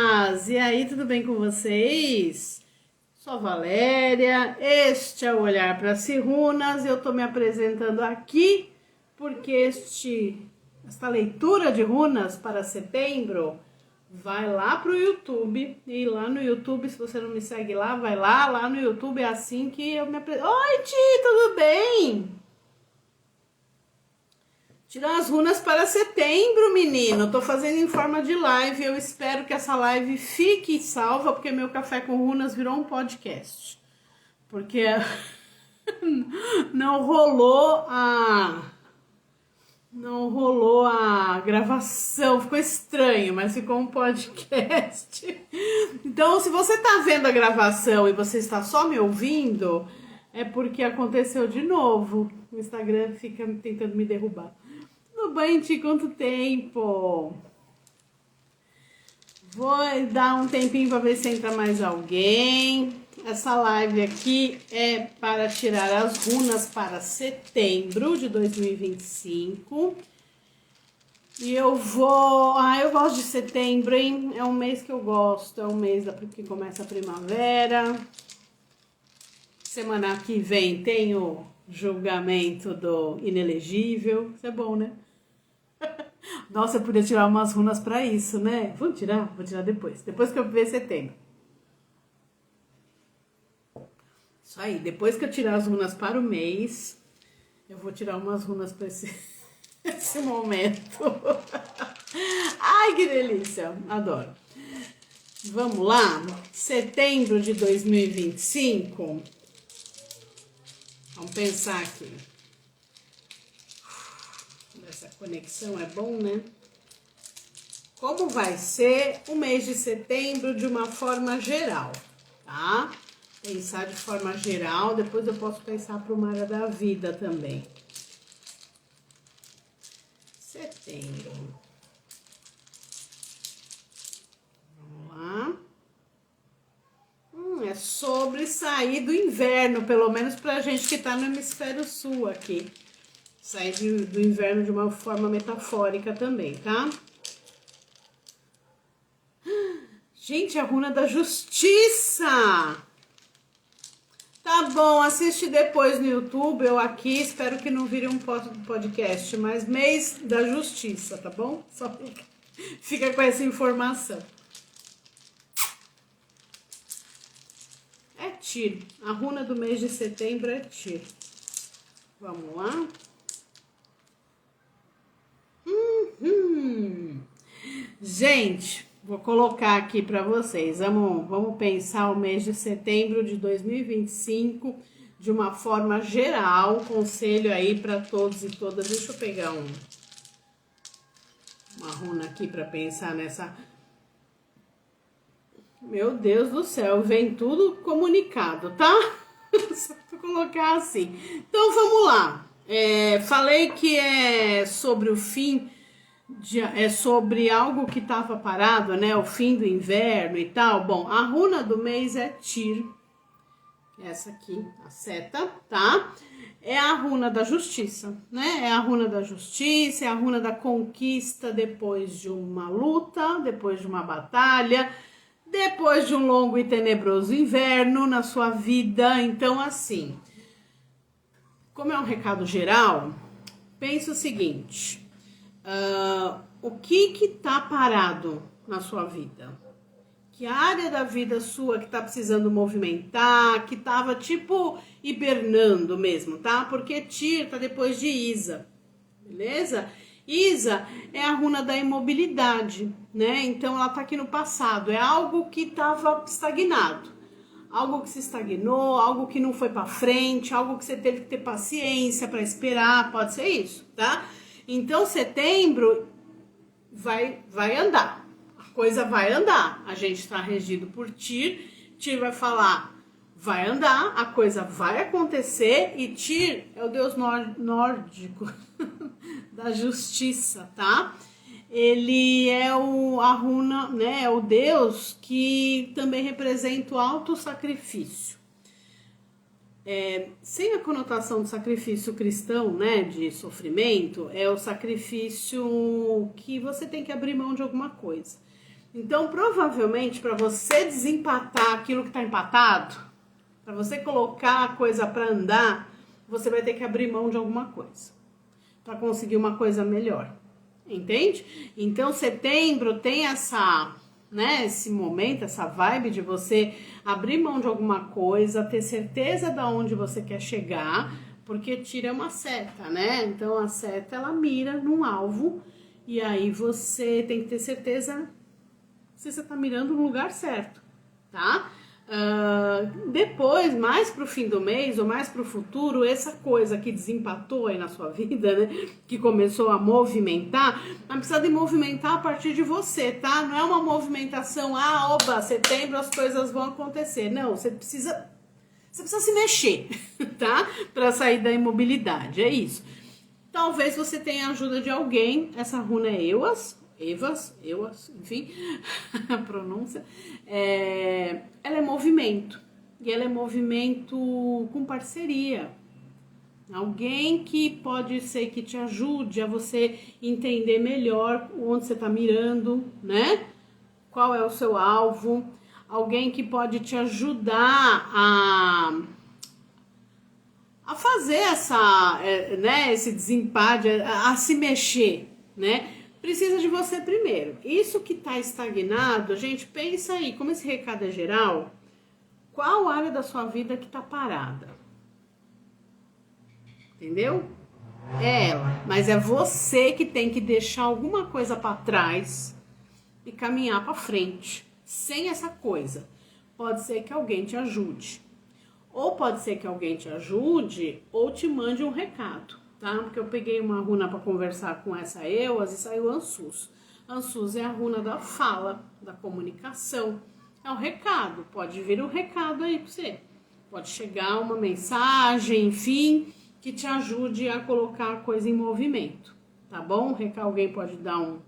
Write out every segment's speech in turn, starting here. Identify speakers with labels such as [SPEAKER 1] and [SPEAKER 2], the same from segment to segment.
[SPEAKER 1] E aí, tudo bem com vocês? Sou a Valéria, este é o Olhar para as Runas. Eu tô me apresentando aqui porque esta leitura de runas para setembro vai lá pro YouTube. E lá no YouTube, se você não me segue lá, vai lá no YouTube, é assim que eu me apresento. Oi, Ti, tudo bem? Tirar as runas para setembro, menino. Tô fazendo em forma de live. Eu espero que essa live fique salva, porque meu café com runas virou um podcast. Porque não rolou a gravação, ficou estranho, mas ficou um podcast. Então, se você tá vendo a gravação e você está só me ouvindo, é porque aconteceu de novo. O Instagram fica tentando me derrubar. Tudo bem, Ti? Quanto tempo? Vou dar um tempinho para ver se entra mais alguém. Essa live aqui é para tirar as runas para setembro de 2025. E eu vou... eu gosto de setembro, hein? É um mês que eu gosto. É um mês que começa a primavera. Semana que vem tem o julgamento do inelegível. Isso é bom, né? Nossa, eu podia tirar umas runas pra isso, né? Vou tirar depois. Depois que eu ver setembro. Isso aí, depois que eu tirar as runas para o mês, eu vou tirar umas runas pra esse momento. Ai, que delícia! Adoro. Vamos lá? Setembro de 2025. Vamos pensar aqui. Essa conexão é bom, né? Como vai ser o mês de setembro de uma forma geral, tá? Pensar de forma geral, depois eu posso pensar para uma área da vida também. Setembro. Vamos lá. É sobre sair do inverno, pelo menos pra gente que tá no hemisfério sul aqui. Sair do inverno de uma forma metafórica também, tá? Gente, a runa da justiça! Tá bom, assiste depois no YouTube, eu aqui, espero que não vire um podcast, mas mês da justiça, tá bom? Só fica com essa informação. É Tyr, a runa do mês de setembro é Tyr. Vamos lá? Gente, vou colocar aqui para vocês. Vamos pensar o mês de setembro de 2025 de uma forma geral. Conselho aí para todos e todas. Deixa eu pegar uma runa aqui para pensar nessa. Meu Deus do céu, vem tudo comunicado, tá? Só pra colocar assim. Então vamos lá. Falei que é sobre o fim. É sobre algo que estava parado, né? O fim do inverno e tal. Bom, a runa do mês é Tyr. Essa aqui, a seta, tá? É a runa da justiça, né? É a runa da justiça, é a runa da conquista depois de uma luta, depois de uma batalha, depois de um longo e tenebroso inverno na sua vida. Então, assim, como é um recado geral, pensa o seguinte. O que tá parado na sua vida? Que área da vida sua que tá precisando movimentar, que tava tipo hibernando mesmo, tá? Porque Tyr tá depois de Isa, beleza? Isa é a runa da imobilidade, né? Então ela tá aqui no passado, é algo que tava estagnado. Algo que se estagnou, algo que não foi para frente, algo que você teve que ter paciência para esperar, pode ser isso, tá? Então, setembro vai andar, a coisa vai andar. A gente está regido por Tyr, Tyr vai falar, vai andar, a coisa vai acontecer, e Tyr é o deus nórdico da justiça, tá? Ele é a runa, né? É o deus que também representa o autossacrifício. Sem a conotação do sacrifício cristão, né, de sofrimento, é o sacrifício que você tem que abrir mão de alguma coisa. Então, provavelmente, para você desempatar aquilo que está empatado, para você colocar a coisa para andar, você vai ter que abrir mão de alguma coisa para conseguir uma coisa melhor. Entende? Então, setembro tem essa, né, esse momento, essa vibe de você abrir mão de alguma coisa, ter certeza de onde você quer chegar, porque tira uma seta, né? Então, a seta, ela mira num alvo e aí você tem que ter certeza se você tá mirando no lugar certo, tá? Depois, mais pro fim do mês ou mais pro futuro, essa coisa que desempatou aí na sua vida, né? Que começou a movimentar, mas precisa de movimentar a partir de você, tá? Não é uma movimentação, oba, setembro as coisas vão acontecer. Não, você precisa se mexer, tá? Para sair da imobilidade, é isso. Talvez você tenha a ajuda de alguém, essa runa é Evas, enfim, a pronúncia, ela é movimento, e ela é movimento com parceria. Alguém que pode ser que te ajude a você entender melhor onde você está mirando, né? Qual é o seu alvo. Alguém que pode te ajudar a fazer esse desempate, a se mexer, né? Precisa de você primeiro. Isso que tá estagnado, gente, pensa aí, como esse recado é geral, qual área da sua vida que tá parada? Entendeu? É ela, mas é você que tem que deixar alguma coisa para trás e caminhar para frente. Sem essa coisa, pode ser que alguém te ajude. Ou pode ser que alguém te ajude ou te mande um recado, tá? Porque eu peguei uma runa para conversar com essa Euas e saiu Ansus. Ansus é a runa da fala, da comunicação. É o recado, pode vir um recado aí para você. Pode chegar uma mensagem, enfim, que te ajude a colocar a coisa em movimento, tá bom? Alguém pode dar um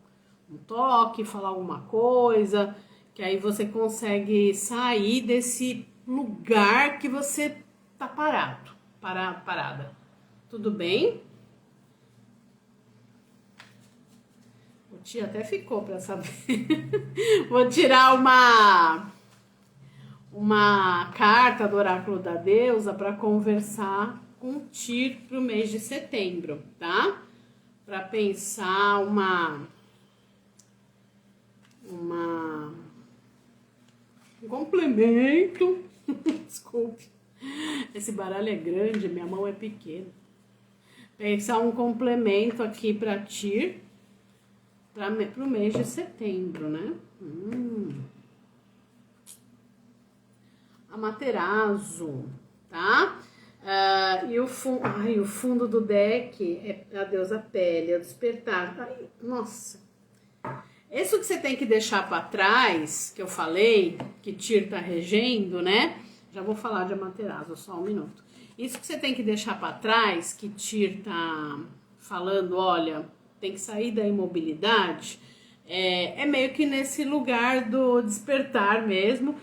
[SPEAKER 1] toque, falar alguma coisa, que aí você consegue sair desse lugar que você tá parada. Tudo bem? O tio até ficou para saber. Vou tirar uma carta do oráculo da deusa para conversar com o Tyr pro mês de setembro, tá? Para pensar um complemento. Desculpe, esse baralho é grande, minha mão é pequena. Pensar um complemento aqui para Tyr pro mês de setembro, né? Amaterasu, tá? E o fundo do deck é a deusa Pele, é o despertar. Ai, nossa! Isso que você tem que deixar para trás, que eu falei, que Tyr tá regendo, né? Já vou falar de Amaterasu, só um minuto. Isso que você tem que deixar para trás, que Tyr tá falando, olha, tem que sair da imobilidade, é meio que nesse lugar do despertar mesmo,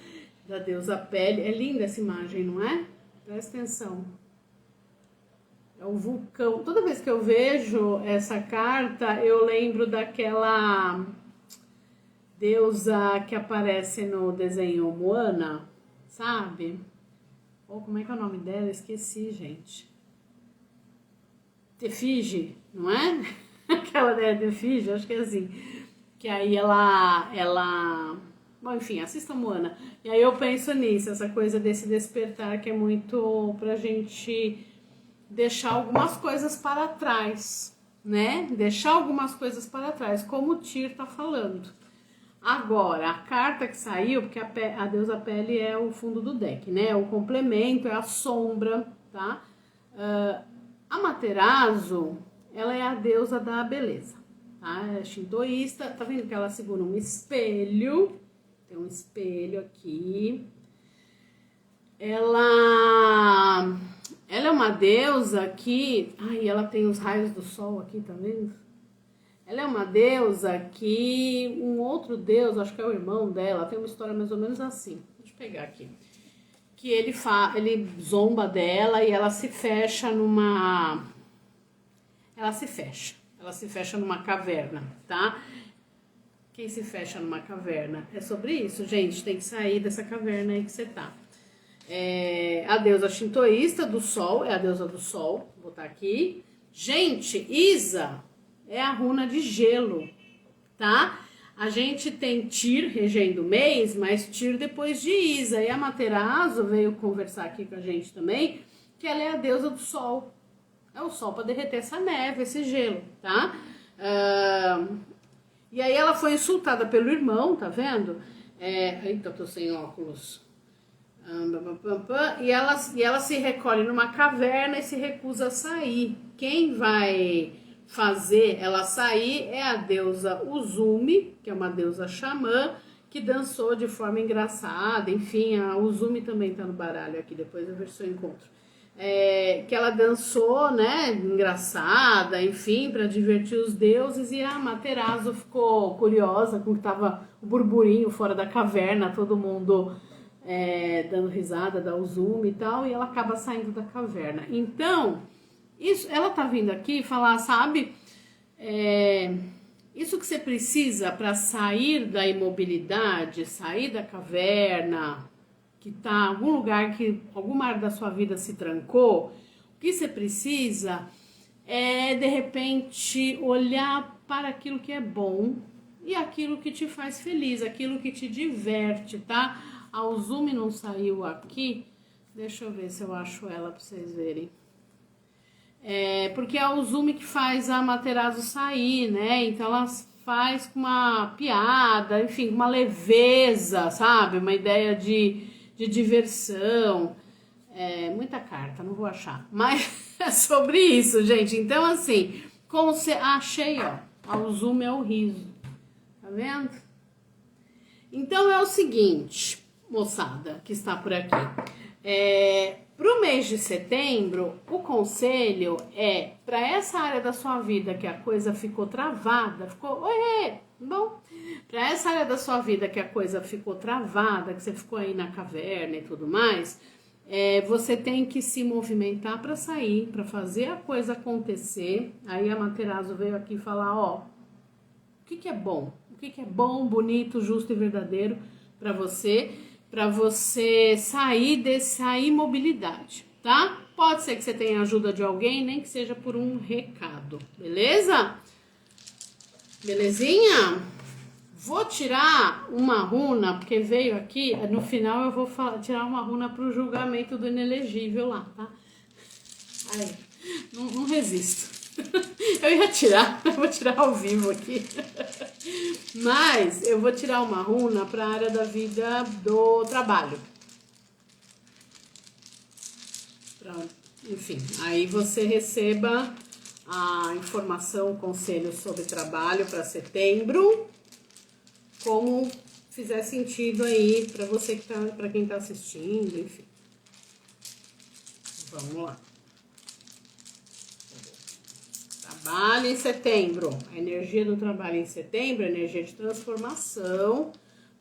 [SPEAKER 1] da deusa Pele. É linda essa imagem, não é? Presta atenção. É um vulcão. Toda vez que eu vejo essa carta, eu lembro daquela deusa que aparece no desenho Moana, sabe? Ou como é que é o nome dela? Esqueci, gente. Tefige, não é? Aquela ideia de Tefige, acho que é assim. Que aí ela... Bom, enfim, assista Moana. E aí eu penso nisso, essa coisa desse despertar que é muito pra gente deixar algumas coisas para trás, né? Deixar algumas coisas para trás, como o Tyr tá falando. Agora, a carta que saiu, porque a deusa Pele é o fundo do deck, né? É o complemento, é a sombra, tá? Amaterasu, ela é a deusa da beleza, tá? É shintoísta, tá vendo que ela segura um espelho? Tem um espelho aqui. Ela é uma deusa que... Ai, ela tem os raios do sol aqui, tá vendo? Ela é uma deusa que um outro deus, acho que é o irmão dela, tem uma história mais ou menos assim. Deixa eu pegar aqui. Que ele zomba dela e ela se fecha numa... Ela se fecha numa caverna, tá? Quem se fecha numa caverna. É sobre isso, gente. Tem que sair dessa caverna aí que você tá. A deusa shintoísta do sol, é a deusa do sol. Vou botar aqui. Gente, Isa é a runa de gelo, tá? A gente tem Tyr regendo o mês, mas Tyr depois de Isa. E a Materazo veio conversar aqui com a gente também, que ela é a deusa do sol. É o sol para derreter essa neve, esse gelo, tá? E aí ela foi insultada pelo irmão, tá vendo? Eita, eu tô sem óculos. E ela se recolhe numa caverna e se recusa a sair. Quem vai fazer ela sair é a deusa Uzumi, que é uma deusa xamã, que dançou de forma engraçada. Enfim, a Uzumi também tá no baralho aqui, depois eu vejo se eu encontro. Que ela dançou, né, engraçada, enfim, para divertir os deuses, e a Materazo ficou curiosa com que tava o burburinho fora da caverna, todo mundo dando risada da Uzumi e tal, e ela acaba saindo da caverna. Então, isso, ela tá vindo aqui falar, sabe, isso que você precisa para sair da imobilidade, sair da caverna, que tá em algum lugar, que alguma área da sua vida se trancou, o que você precisa é, de repente, olhar para aquilo que é bom e aquilo que te faz feliz, aquilo que te diverte, tá? A Uzumi não saiu aqui, deixa eu ver se eu acho ela para vocês verem. Porque é a Uzumi que faz a Materazo sair, né? Então ela faz com uma piada, enfim, uma leveza, sabe? Uma ideia de diversão. Muita carta, não vou achar. Mas é sobre isso, gente. Então, assim, como você... Achei, ó. A Uzumi é o riso. Tá vendo? Então é o seguinte, moçada, que está por aqui. Pro mês de setembro, o conselho é, para essa área da sua vida que a coisa ficou travada, bom, para essa área da sua vida que a coisa ficou travada, que você ficou aí na caverna e tudo mais, você tem que se movimentar para sair, para fazer a coisa acontecer. Aí a Materazo veio aqui falar, ó, o que é bom? O que é bom, bonito, justo e verdadeiro para você sair dessa imobilidade, tá? Pode ser que você tenha ajuda de alguém, nem que seja por um recado, beleza? Belezinha? Vou tirar uma runa, porque veio aqui, no final eu vou tirar uma runa pro julgamento do inelegível lá, tá? Aí, não resisto. Eu ia tirar, eu vou tirar ao vivo aqui. Mas eu vou tirar uma runa para a área da vida do trabalho. Enfim, aí você receba a informação, o conselho sobre trabalho para setembro, como fizer sentido aí para você que tá, para quem tá assistindo, enfim. Vamos lá. Trabalho em setembro, a energia do trabalho em setembro, a energia de transformação,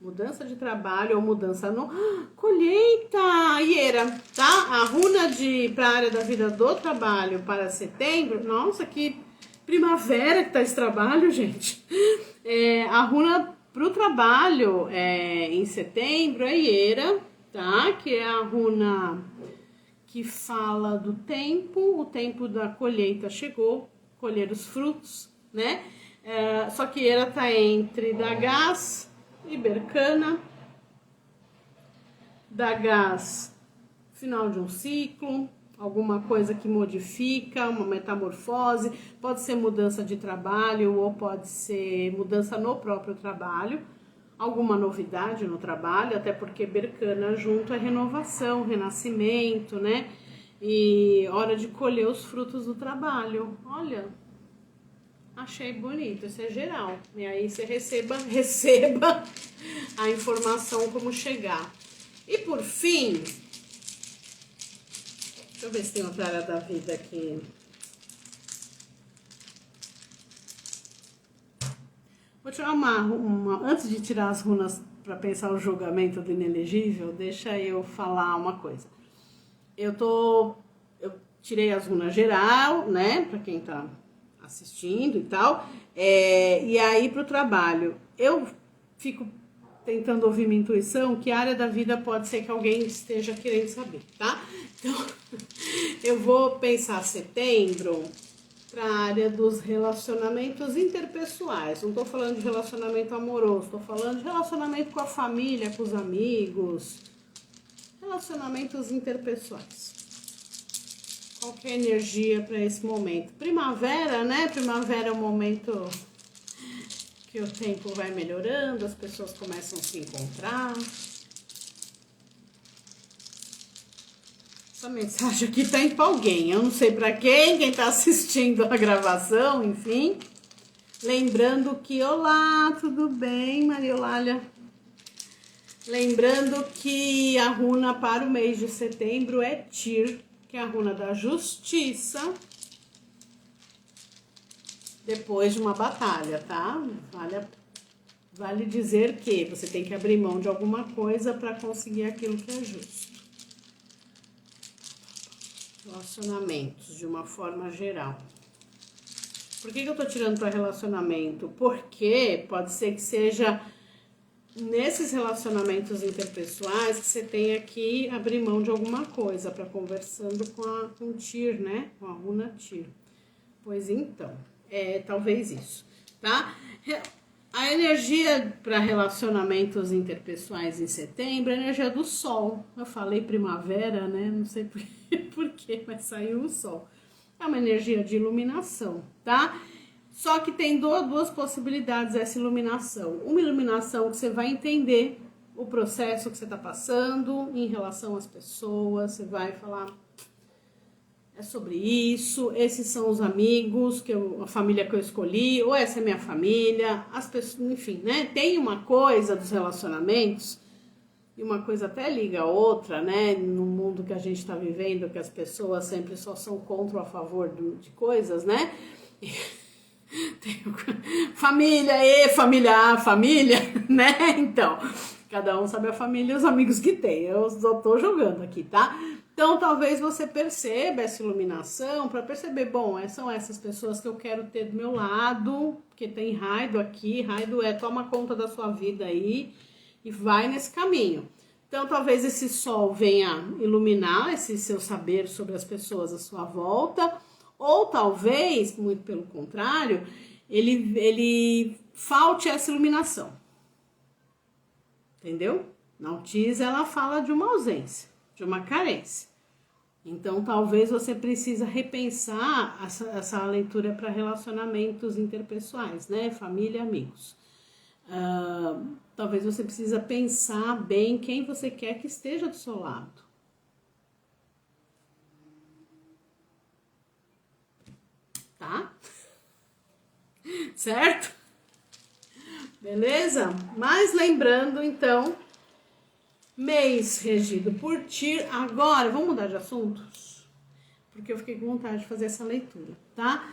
[SPEAKER 1] mudança de trabalho ou mudança no... colheita, Ieira, tá? A runa para a área da vida do trabalho para setembro, nossa, que primavera que tá esse trabalho, gente. A runa pro trabalho em setembro é Ieira, tá? Que é a runa que fala do tempo, o tempo da colheita chegou, colher os frutos, né? Só que ela tá entre Dagaz e Berkana. Dagaz, final de um ciclo, alguma coisa que modifica, uma metamorfose, pode ser mudança de trabalho ou pode ser mudança no próprio trabalho, alguma novidade no trabalho, até porque Berkana junto é renovação, renascimento, né? E hora de colher os frutos do trabalho. Olha, achei bonito, isso é geral. E aí você receba a informação como chegar. E por fim, deixa eu ver se tem outra área da vida aqui. Vou tirar uma antes de tirar as runas para pensar o julgamento do inelegível, deixa eu falar uma coisa. Eu tirei as runas geral, né, para quem tá assistindo e tal, e aí pro trabalho. eu fico tentando ouvir minha intuição, que área da vida pode ser que alguém esteja querendo saber, tá? Então, eu vou pensar setembro para a área dos relacionamentos interpessoais. Não tô falando de relacionamento amoroso, tô falando de relacionamento com a família, com os amigos, relacionamentos interpessoais. Qual que é a energia para esse momento? Primavera, né? Primavera é um momento que o tempo vai melhorando, as pessoas começam a se encontrar. Essa mensagem aqui tá indo pra alguém, eu não sei para quem tá assistindo a gravação, enfim. Lembrando que, olá, tudo bem, Maria Eulália? Lembrando que a runa para o mês de setembro é Tyr, que é a runa da justiça, depois de uma batalha, tá? Vale dizer que você tem que abrir mão de alguma coisa para conseguir aquilo que é justo. Relacionamentos, de uma forma geral. Por que eu tô tirando para relacionamento? Porque pode ser que seja nesses relacionamentos interpessoais que você tenha que abrir mão de alguma coisa para conversando com o Tyr, né? Com a runa Tyr. Pois então, talvez isso, tá? A energia para relacionamentos interpessoais em setembro é a energia do sol. Eu falei primavera, né? Não sei por quê, mas saiu o sol. É uma energia de iluminação, tá? Só que tem duas possibilidades essa iluminação. Uma iluminação que você vai entender o processo que você está passando em relação às pessoas. Você vai falar, é sobre isso, esses são os amigos, a família que eu escolhi, ou essa é minha família, as pessoas, enfim, né? Tem uma coisa dos relacionamentos, e uma coisa até liga a outra, né? No mundo que a gente está vivendo, que as pessoas sempre só são contra ou a favor de coisas, né? Tem família, família A, família, né? Então, cada um sabe a família e os amigos que tem. Eu só tô jogando aqui, tá? Então, talvez você perceba essa iluminação para perceber, bom, são essas pessoas que eu quero ter do meu lado, porque tem Raido aqui, Raido toma conta da sua vida aí e vai nesse caminho. Então, talvez esse sol venha iluminar esse seu saber sobre as pessoas à sua volta, ou talvez, muito pelo contrário, ele falte essa iluminação. Entendeu? Na Autiza, ela fala de uma ausência, de uma carência. Então, talvez você precisa repensar essa leitura para relacionamentos interpessoais, né? Família e amigos. Talvez você precisa pensar bem quem você quer que esteja do seu lado. Tá? Certo? Beleza? Mas lembrando, então, mês regido por Tyr. Agora, vamos mudar de assuntos? Porque eu fiquei com vontade de fazer essa leitura, tá?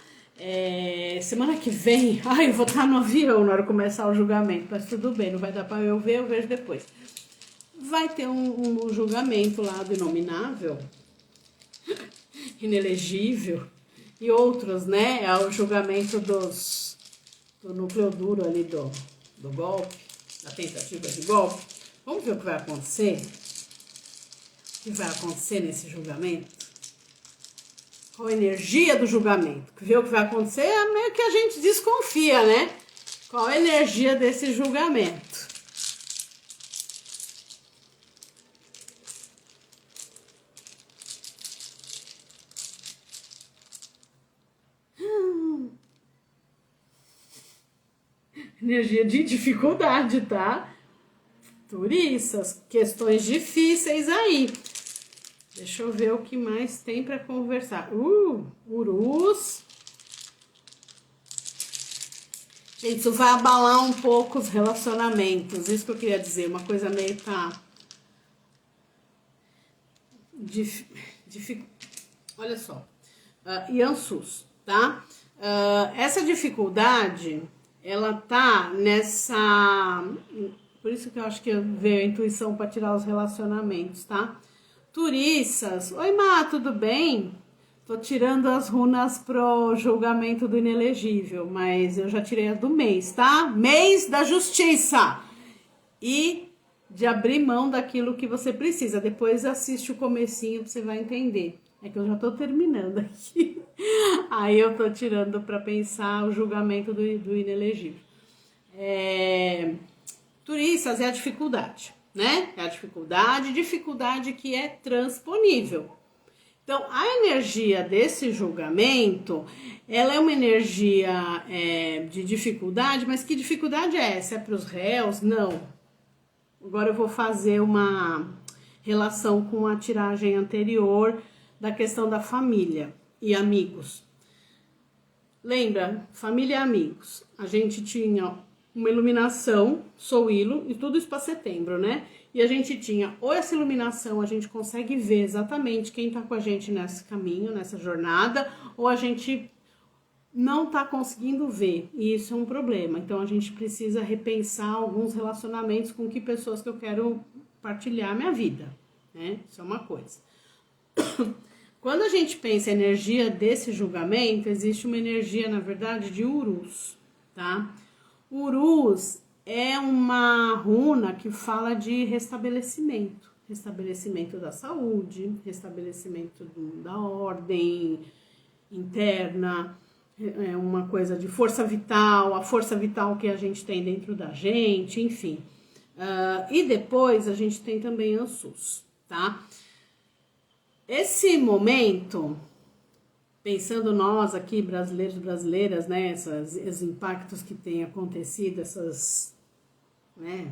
[SPEAKER 1] Semana que vem, eu vou estar no avião na hora de começar o julgamento, mas tudo bem, não vai dar para eu ver, eu vejo depois. Vai ter um julgamento lá do inominável, inelegível, e outros, né? É o julgamento do núcleo duro ali do golpe, da tentativa de golpe. Vamos ver o que vai acontecer? O que vai acontecer nesse julgamento? Qual a energia do julgamento? Ver o que vai acontecer é meio que a gente desconfia, né? Qual a energia desse julgamento? Energia de dificuldade, tá? Turistas, questões difíceis aí. Deixa eu ver o que mais tem para conversar. Urus. Gente, isso vai abalar um pouco os relacionamentos. Isso que eu queria dizer. Uma coisa meio olha só. Yansus, tá? Essa dificuldade, ela tá nessa... Por isso que eu acho que veio a intuição para tirar os relacionamentos, tá? Turistas. Oi, Má, tudo bem? Tô tirando as runas pro julgamento do inelegível, mas eu já tirei as do mês, tá? Mês da justiça! E de abrir mão daquilo que você precisa. Depois assiste o comecinho, você vai entender. É que eu já tô terminando aqui. Aí eu tô tirando para pensar o julgamento do inelegível. Turistas é a dificuldade, né? É a dificuldade que é transponível. Então, a energia desse julgamento, ela é uma energia de dificuldade, mas que dificuldade é essa? É para os réus? Não. Agora eu vou fazer uma relação com a tiragem anterior da questão da família e amigos. Lembra? Família e amigos. A gente tinha uma iluminação, Souilo, e tudo isso para setembro, né? E a gente tinha, ou essa iluminação, a gente consegue ver exatamente quem tá com a gente nesse caminho, nessa jornada, ou a gente não tá conseguindo ver, e isso é um problema. Então a gente precisa repensar alguns relacionamentos com que pessoas que eu quero partilhar minha vida, né? Isso é uma coisa. Quando a gente pensa em energia desse julgamento, existe uma energia, na verdade, de Urus, tá? Urus é uma runa que fala de restabelecimento. Restabelecimento da saúde, restabelecimento da ordem interna, é uma coisa de força vital, a força vital que a gente tem dentro da gente, enfim. E depois a gente tem também Ansus, tá? Esse momento, pensando nós aqui, brasileiros e brasileiras, né, esses impactos que têm acontecido, essas, né,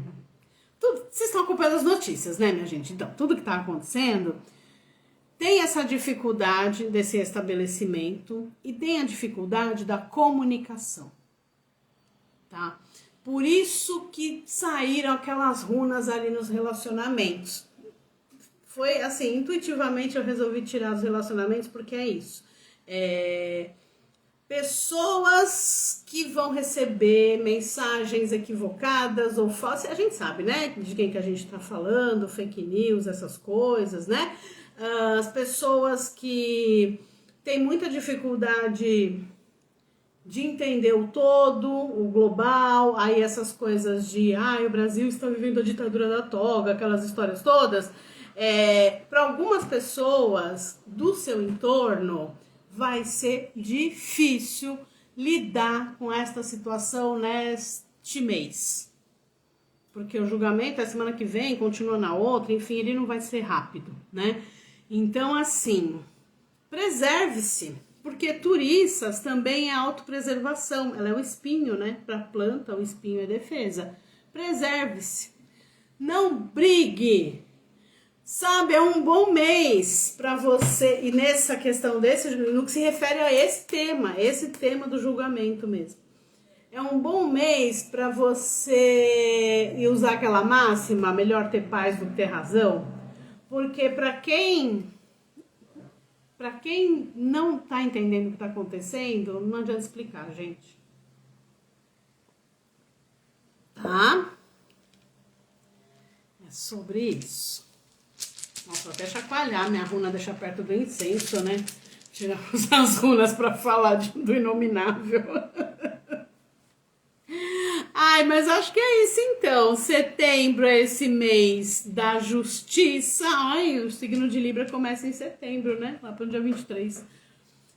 [SPEAKER 1] tudo, vocês estão acompanhando as notícias, né, minha gente? Então, tudo que está acontecendo tem essa dificuldade desse estabelecimento e tem a dificuldade da comunicação, tá? Por isso que saíram aquelas runas ali nos relacionamentos. Foi assim, intuitivamente eu resolvi tirar os relacionamentos porque é isso. Pessoas que vão receber mensagens equivocadas ou falsas, a gente sabe, né, de quem que a gente tá falando, fake news, essas coisas, né? As pessoas que têm muita dificuldade de entender o todo, o global, aí essas coisas de, o Brasil está vivendo a ditadura da toga, aquelas histórias todas. Para algumas pessoas do seu entorno vai ser difícil lidar com esta situação neste mês, porque o julgamento é semana que vem, continua na outra, enfim, ele não vai ser rápido, né? Então, assim, preserve-se, porque turiças também é autopreservação, ela é o espinho, né? Para planta, o espinho é defesa. Preserve-se, não brigue. Sabe, é um bom mês para você, e nessa questão no que se refere a esse tema do julgamento mesmo. É um bom mês para você e usar aquela máxima, melhor ter paz do que ter razão, porque para quem não tá entendendo o que está acontecendo, não adianta explicar, gente. Tá? É sobre isso. Nossa, vou até chacoalhar minha runa, deixar perto do incenso, né? Tirar as runas para falar do inominável. Mas acho que é isso então. Setembro é esse mês da justiça. O signo de Libra começa em setembro, né? Lá para o dia 23.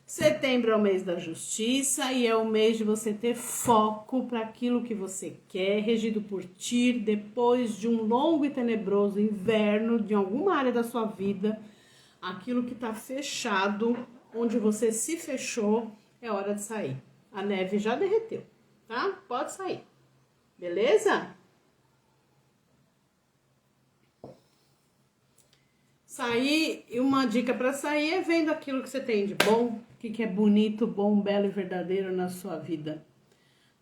[SPEAKER 1] Setembro é o mês da justiça e é o mês de você ter foco para aquilo que você quer, regido por ti, depois de um longo e tenebroso inverno de alguma área da sua vida, aquilo que está fechado, onde você se fechou, é hora de sair. A neve já derreteu, tá? Pode sair, beleza? Sair, e uma dica para sair é vendo aquilo que você tem de bom, o que é bonito, bom, belo e verdadeiro na sua vida.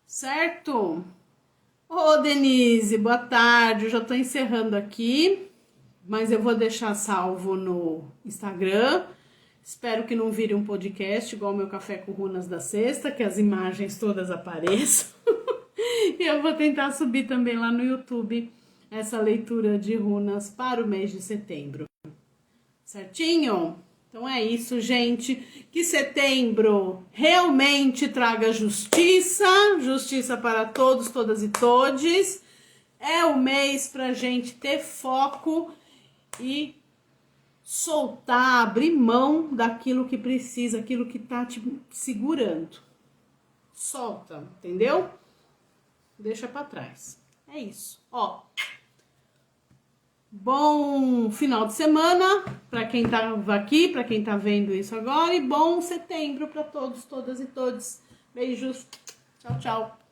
[SPEAKER 1] Certo? Ô, Denise, boa tarde. Eu já tô encerrando aqui, mas eu vou deixar salvo no Instagram. Espero que não vire um podcast igual o meu Café com Runas da sexta, que as imagens todas apareçam. E eu vou tentar subir também lá no YouTube essa leitura de runas para o mês de setembro. Certinho? Então é isso, gente. Que setembro realmente traga justiça, justiça para todos, todas e todes. É o mês pra gente ter foco e soltar, abrir mão daquilo que precisa, aquilo que tá te segurando. Solta, entendeu? Deixa pra trás. É isso. Ó, bom final de semana para quem tava aqui, para quem tá vendo isso agora, e bom setembro para todos, todas e todos. Beijos. Tchau, tchau.